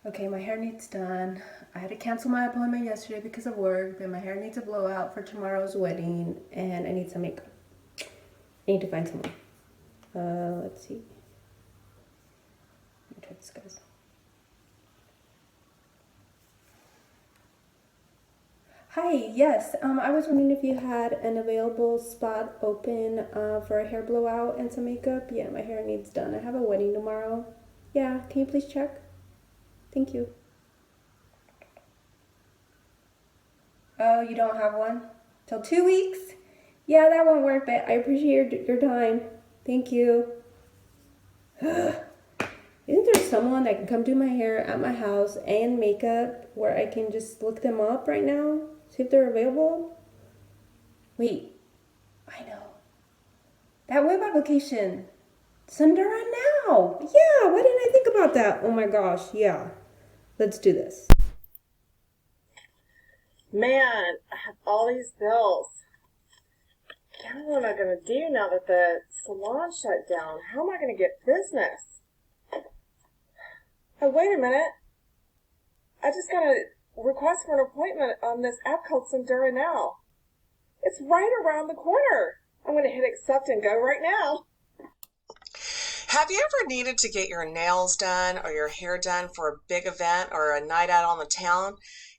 Okay, my hair needs done. I had to cancel my appointment yesterday because of work, but my hair needs a blowout for tomorrow's wedding, and I need some makeup. I need to find someone. Let's see. Let me try this, guys. Hi, yes. I was wondering if you had an available spot open for a hair blowout and some makeup. Yeah, my hair needs done. I have a wedding tomorrow. Yeah, can you please check? Thank you. Oh, you don't have one? Till 2 weeks? Yeah, that won't work, but I appreciate your time. Thank you. Isn't there someone that can come do my hair at my house and makeup where I can just look them up right now? See if they're available? Wait, I know. That web application. Sundara Now. Yeah, why didn't I think about that? Oh my gosh, yeah. Let's do this. Man, I have all these bills. Now what am I going to do now that the salon shut down? How am I going to get business? Oh, wait a minute. I just got a request for an appointment on this app called Sundara Now. It's right around the corner. I'm going to hit accept and go right now. Have you ever needed to get your nails done or your hair done for a big event or a night out on the town,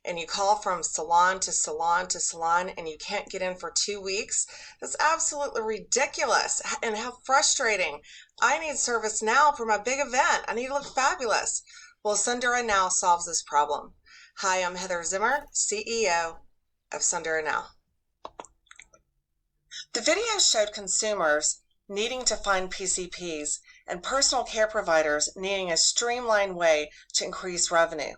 and you call from salon to salon to salon and you can't get in for 2 weeks? That's absolutely ridiculous and how frustrating. I need service now for my big event. I need to look fabulous. Well, Sundara Now solves this problem. Hi, I'm Heather Zimmer, CEO of Sundara Now. The video showed consumers needing to find PCPs and personal care providers needing a streamlined way to increase revenue.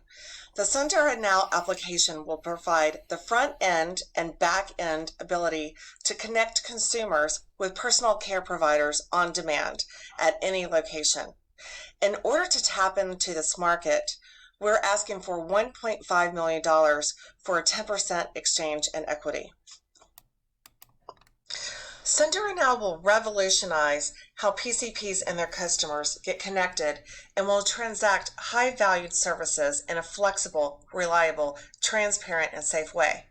The Sundara Now application will provide the front end and back end ability to connect consumers with personal care providers on demand at any location. In order to tap into this market, we're asking for $1.5 million for a 10% exchange in equity. Sundara Now will revolutionize how PCPs and their customers get connected and will transact high-valued services in a flexible, reliable, transparent, and safe way.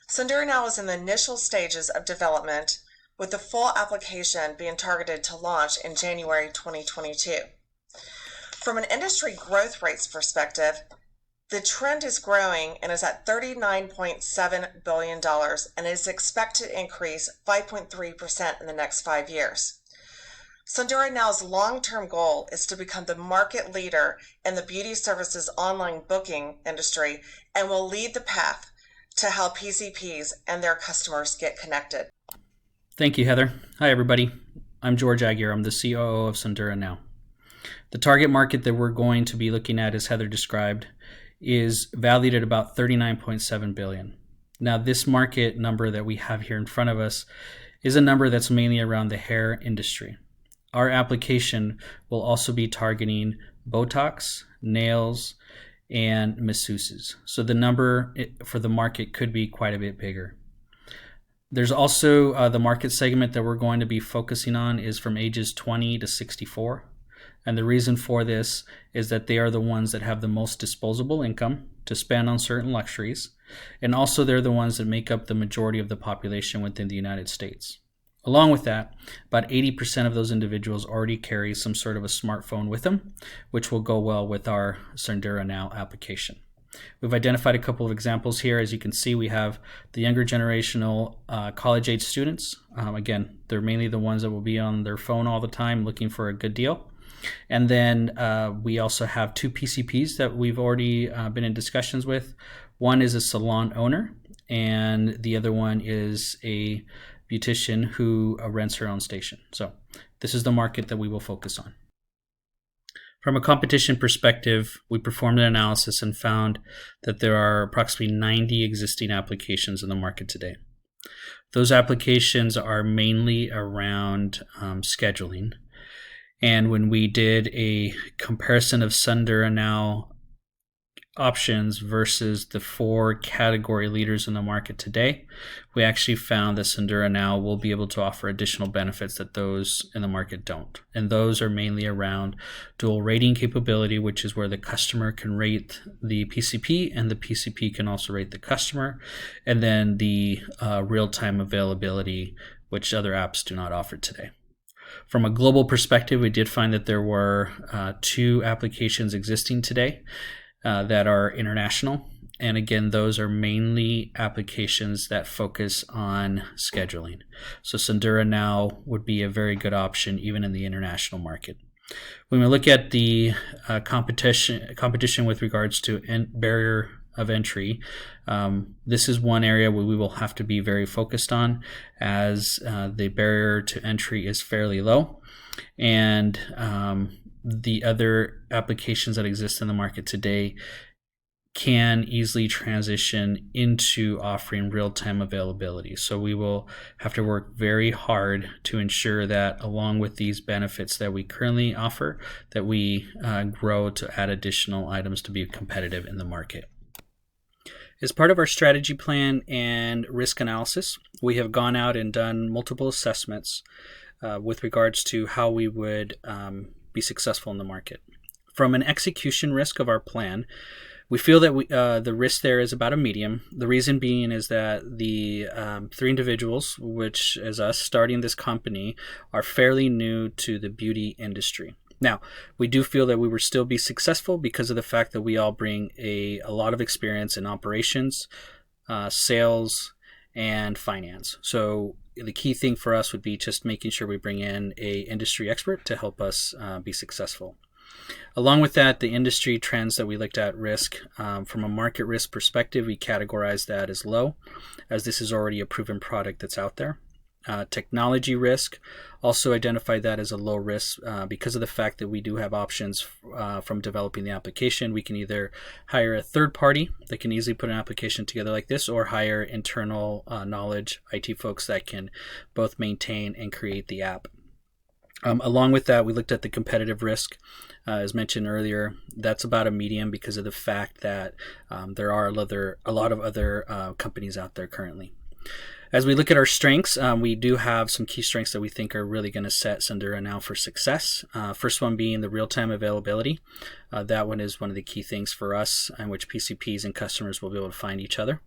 Sundara Now is in the initial stages of development, with the full application being targeted to launch in January 2022. From an industry growth rates perspective, the trend is growing and is at $39.7 billion and is expected to increase 5.3% in the next 5 years. Sundara Now's long-term goal is to become the market leader in the beauty services online booking industry and will lead the path to how PCPs and their customers get connected. Thank you, Heather. Hi, everybody. I'm George Aguirre. I'm the COO of Sundara Now. The target market that we're going to be looking at, as Heather described, is valued at about $39.7 billion. Now, this market number that we have here in front of us is a number that's mainly around the hair industry. Our application will also be targeting Botox, nails, and masseuses. So the number for the market could be quite a bit bigger. There's also the market segment that we're going to be focusing on is from ages 20 to 64. And the reason for this is that they are the ones that have the most disposable income to spend on certain luxuries. And also they're the ones that make up the majority of the population within the United States. Along with that, about 80% of those individuals already carry some sort of a smartphone with them, which will go well with our Sundara Now application. We've identified a couple of examples here. As you can see, we have the younger generational college-age students. Again, they're mainly the ones that will be on their phone all the time looking for a good deal. And then we also have two PCPs that we've already been in discussions with. One is a salon owner, and the other one is a beautician who rents her own station. So this is the market that we will focus on. From a competition perspective, we performed an analysis and found that there are approximately 90 existing applications in the market today. Those applications are mainly around scheduling. And when we did a comparison of Sundara Now options versus the 4 category leaders in the market today, we actually found that Sendura Now will be able to offer additional benefits that those in the market don't. And those are mainly around dual rating capability, which is where the customer can rate the PCP and the PCP can also rate the customer. And then the real-time availability, which other apps do not offer today. From a global perspective, we did find that there were 2 applications existing today that are international. And again, those are mainly applications that focus on scheduling. So Sendura Now would be a very good option even in the international market. When we look at the competition with regards to barrier of entry, this is one area where we will have to be very focused on, as the barrier to entry is fairly low, and the other applications that exist in the market today can easily transition into offering real-time availability. So we will have to work very hard to ensure that along with these benefits that we currently offer, that we grow to add additional items to be competitive in the market. As part of our strategy plan and risk analysis, we have gone out and done multiple assessments with regards to how we would be successful in the market. From an execution risk of our plan, we feel that the risk there is about a medium. The reason being is that the 3 individuals, which is us starting this company, are fairly new to the beauty industry. Now, we do feel that we will still be successful because of the fact that we all bring a lot of experience in operations, sales, and finance. So the key thing for us would be just making sure we bring in a industry expert to help us be successful. Along with that, the industry trends that we looked at risk, from a market risk perspective, we categorize that as low, as this is already a proven product that's out there. Technology risk, also identified that as a low risk because of the fact that we do have options from developing the application. We can either hire a third party that can easily put an application together like this, or hire internal knowledge IT folks that can both maintain and create the app. Along with that, we looked at the competitive risk. As mentioned earlier, that's about a medium because of the fact that there are a lot of other companies out there currently. As we look at our strengths, we do have some key strengths that we think are really going to set Sendura Now for success. First one being the real-time availability. That one is one of the key things for us, in which PCPs and customers will be able to find each other.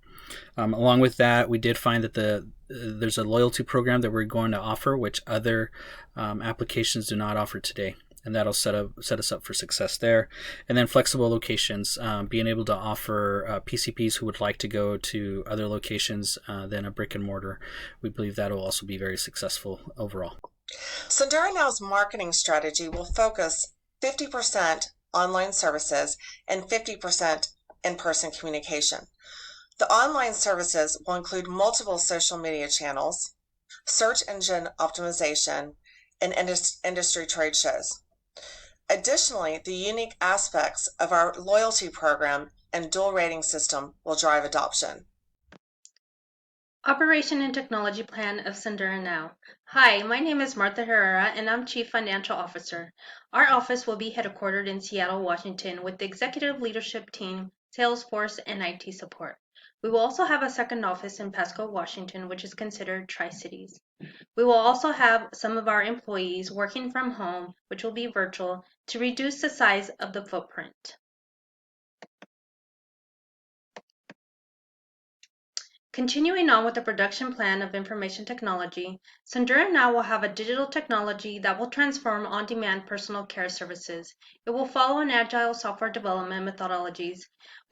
Along with that, we did find that there's a loyalty program that we're going to offer, which other applications do not offer today. And that'll set us up for success there. And then flexible locations, being able to offer PCPs who would like to go to other locations than a brick and mortar. We believe that will also be very successful overall. Sendura Now's marketing strategy will focus 50% online services and 50% in-person communication. The online services will include multiple social media channels, search engine optimization, and industry trade shows. Additionally, the unique aspects of our loyalty program and dual rating system will drive adoption. Operation and Technology Plan of Sendura Now. Hi, my name is Martha Herrera and I'm Chief Financial Officer. Our office will be headquartered in Seattle, Washington with the executive leadership team, Salesforce, and IT support. We will also have a second office in Pasco, Washington, which is considered Tri-Cities. We will also have some of our employees working from home, which will be virtual, to reduce the size of the footprint. Continuing on with the production plan of information technology, Sendura Now will have a digital technology that will transform on-demand personal care services. It will follow an agile software development methodologies.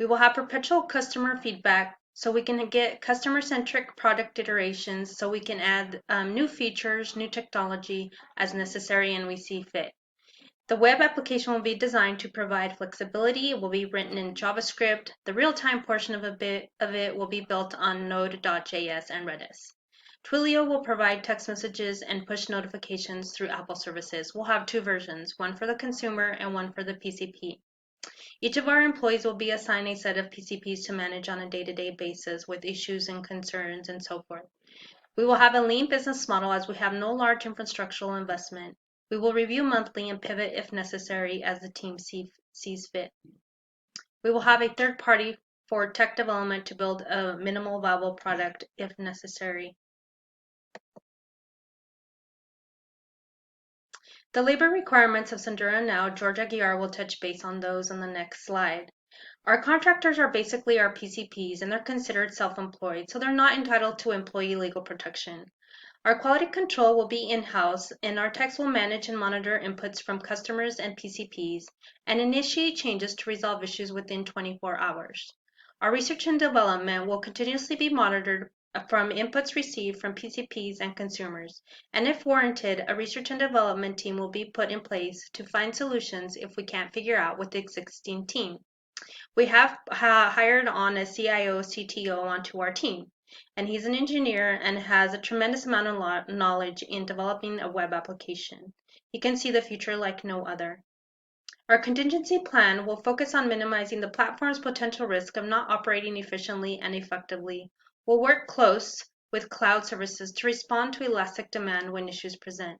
We will have perpetual customer feedback so we can get customer-centric product iterations so we can add new features, new technology as necessary and we see fit. The web application will be designed to provide flexibility. It will be written in JavaScript. The real-time portion of it will be built on Node.js and Redis. Twilio will provide text messages and push notifications through Apple services. We'll have 2 versions, one for the consumer and one for the PCP. Each of our employees will be assigned a set of PCPs to manage on a day-to-day basis with issues and concerns and so forth. We will have a lean business model as we have no large infrastructural investment. We will review monthly and pivot if necessary as the team sees fit. We will have a third party for tech development to build a minimal viable product if necessary. The labor requirements of Sendura Now, George Aguiar will touch base on those on the next slide. Our contractors are basically our PCPs, and they're considered self-employed, so they're not entitled to employee legal protection. Our quality control will be in-house, and our techs will manage and monitor inputs from customers and PCPs and initiate changes to resolve issues within 24 hours. Our research and development will continuously be monitored from inputs received from PCPs and consumers, and if warranted, a research and development team will be put in place to find solutions if we can't figure out with the existing team. We have hired on a CIO, CTO onto our team, and he's an engineer and has a tremendous amount of knowledge in developing a web application. He can see the future like no other. Our contingency plan will focus on minimizing the platform's potential risk of not operating efficiently and effectively. We'll work close with cloud services to respond to elastic demand when issues present.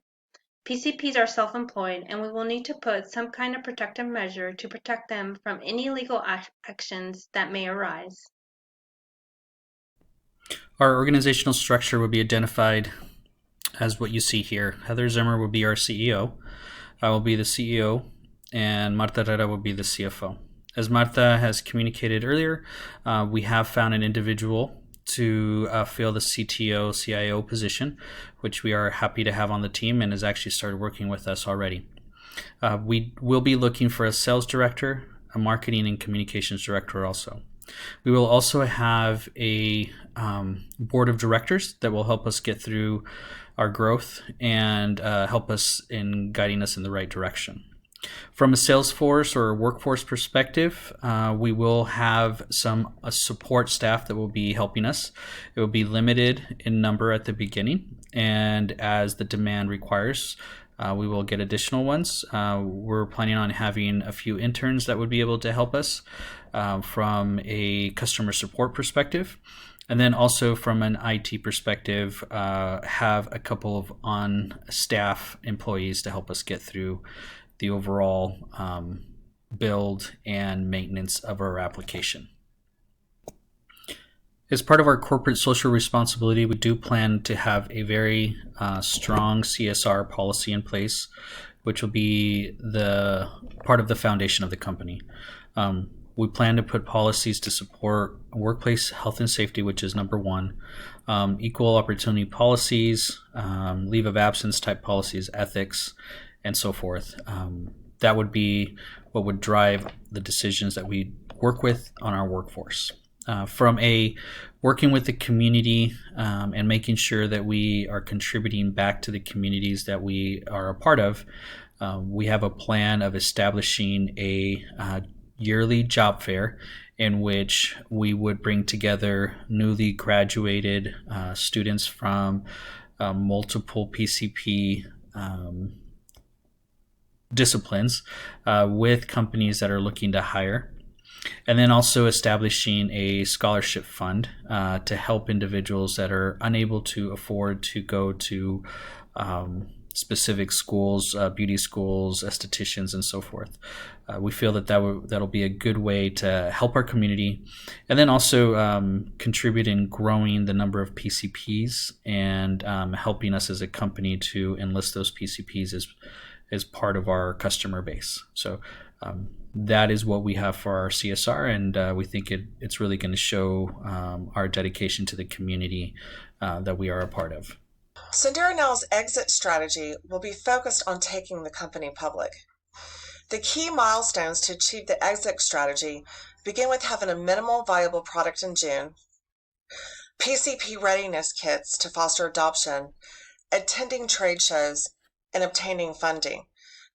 PCPs are self-employed, and we will need to put some kind of protective measure to protect them from any legal actions that may arise. Our organizational structure will be identified as what you see here. Heather Zimmer will be our CEO. I will be the CEO, and Marta Herrera will be the CFO. As Marta has communicated earlier, we have found an individual to fill the CTO, CIO position, which we are happy to have on the team and has actually started working with us already. We will be looking for a sales director, a marketing and communications director also. We will also have a board of directors that will help us get through our growth and help us in guiding us in the right direction. From a Salesforce or a workforce perspective, we will have some support staff that will be helping us. It will be limited in number at the beginning, and as the demand requires, we will get additional ones. We're planning on having a few interns that would be able to help us from a customer support perspective. And then also from an IT perspective, have a couple of on-staff employees to help us get through the overall build and maintenance of our application. As part of our corporate social responsibility, we do plan to have a very strong CSR policy in place, which will be the part of the foundation of the company. We plan to put policies to support workplace health and safety, which is number one, equal opportunity policies, leave of absence type policies, ethics, and so forth. That would be what would drive the decisions that we work with on our workforce. From a working with the community and making sure that we are contributing back to the communities that we are a part of, we have a plan of establishing a yearly job fair in which we would bring together newly graduated students from multiple PCP disciplines with companies that are looking to hire. And then also establishing a scholarship fund to help individuals that are unable to afford to go to specific schools, beauty schools, estheticians, and so forth. We feel that that'll be a good way to help our community, and then also contribute in growing the number of PCPs and helping us as a company to enlist those PCPs as part of our customer base. So that is what we have for our CSR, and we think it's really going to show our dedication to the community that we are a part of. Sendura Now's exit strategy will be focused on taking the company public. The key milestones to achieve the exit strategy begin with having a minimal viable product in June, PCP readiness kits to foster adoption, attending trade shows, and obtaining funding.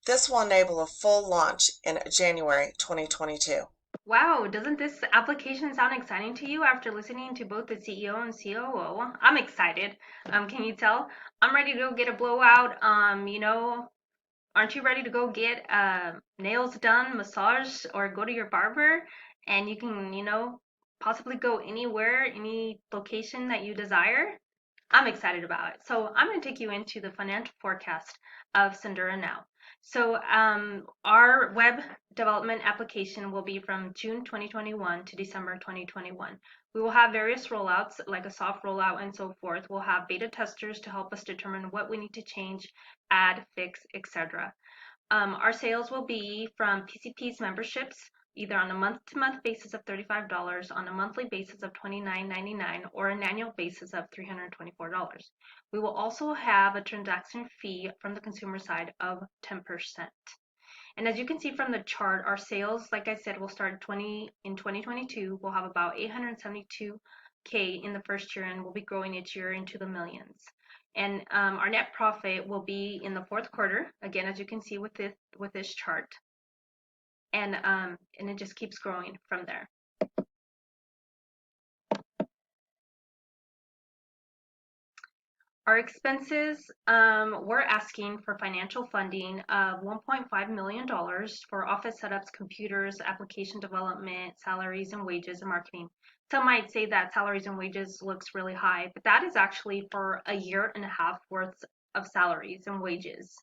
This will enable a full launch in January 2022. Wow, doesn't this application sound exciting to you after listening to both the CEO and COO? I'm excited. Can you tell? I'm ready to go get a blowout. Aren't you ready to go get nails done, massage, or go to your barber? And you can, possibly go anywhere, any location that you desire. I'm excited about it. So I'm going to take you into the financial forecast of Sendura Now. So our web development application will be from June 2021 to December 2021. We will have various rollouts, like a soft rollout and so forth. We'll have beta testers to help us determine what we need to change, add, fix, etc. Our sales will be from PCP's memberships, either on a month-to-month basis of $35, on a monthly basis of $29.99, or an annual basis of $324. We will also have a transaction fee from the consumer side of 10%. And as you can see from the chart, our sales, like I said, will start in 2022. We'll have about 872K in the first year, and we'll be growing each year into the millions. And our net profit will be in the fourth quarter, again, as you can see with this chart. And it just keeps growing from there. Our expenses, we're asking for financial funding of $1.5 million for office setups, computers, application development, salaries and wages, and marketing. Some might say that salaries and wages looks really high, but that is actually for a year and a half worth of salaries and wages.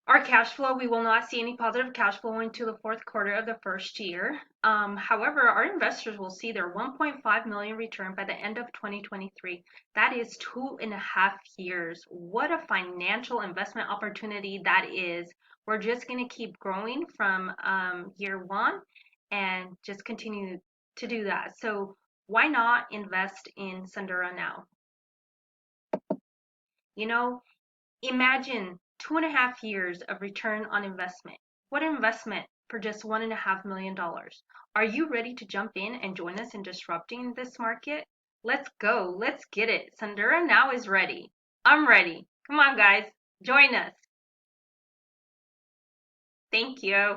Our cash flow, we will not see any positive cash flow into the fourth quarter of the first year. However, our investors will see their 1.5 million return by the end of 2023. That is 2.5 years. What a financial investment opportunity that is. We're just going to keep growing from year one and just continue to do that. So why not invest in Sundura now? You know, imagine 2.5 years of return on investment. What investment for just $1.5 million? Are you ready to jump in and join us in disrupting this market? Let's go. Let's get it. Sundura Now is ready. I'm ready. Come on, guys. Join us. Thank you.